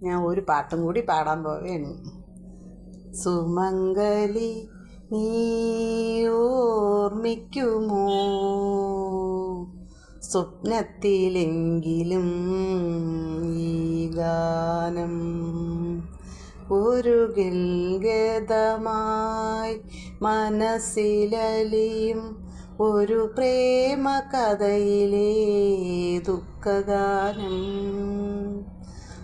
ഞാൻ ഒരു പാട്ടും കൂടി പാടാൻ പോവുകയാണ്. സുമംഗലി നീ ഓർമ്മിക്കുമോ, സ്വപ്നത്തിലെങ്കിലും ഈ ഗാനം ഒരു ഗൽഗതമായി മനസ്സിലലിയും ഒരു പ്രേമ കഥയിലെ ദുഃഖഗാനം.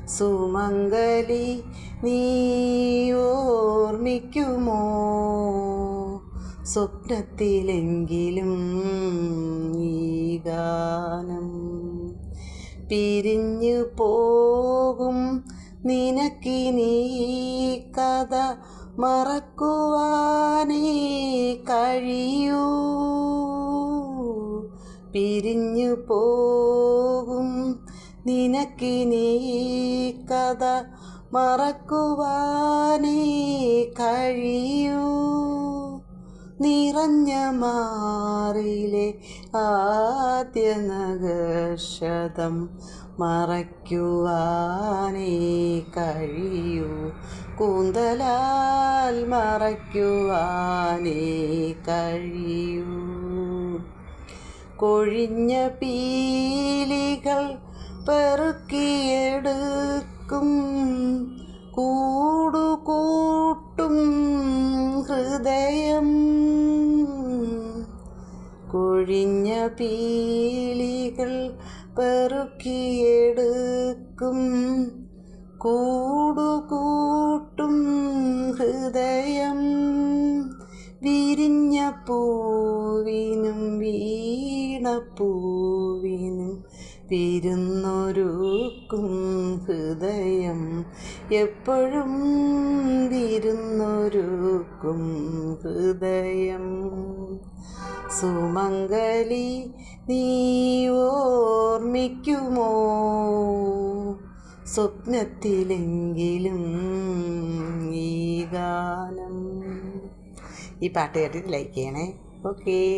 സുമംഗലി നീ ഓർമ്മിക്കുമോ, സ്വപ്നത്തിലെങ്കിലും ഈ ഗാനം. പിരിഞ്ഞു പോകും നിനക്കിനീ കഥ മറക്കുവാനേ കഴിയൂ. പിരിഞ്ഞു പോകും നിനക്കിനീ കഥ മറക്കുവാനേ കഴിയൂ. നിറഞ്ഞ മാറിലെ ആദ്യ നഗശതം മറയ്ക്കുവാനേ കഴിയൂ. കൂന്തലാൽ മറയ്ക്കുവാനേ കഴിയൂ. കൊഴിഞ്ഞ പീലികൾ പെറുക്കിയെടുക്കും കൂടുകൂട്ടും ഹൃദയം. കൊഴിഞ്ഞ പീലികൾ പെറുക്കിയെടുക്കും കൂടുകൂട്ടും ഹൃദയം. വിരിഞ്ഞ പൂവിനും വീണപ്പൂവിനും വിരുന്നൊരുക്കും ഹൃദയം. എപ്പോഴും വിരുന്നൊരുക്കും ഹൃദയം. സുമംഗലി നീ ഓർമ്മിക്കുമോ, സ്വപ്നത്തിലെങ്കിലും ഈ ഗാനം. ഈ പാട്ട് കേട്ടിട്ട് ലൈക്ക് ചെയ്യണേ. ഓക്കേ.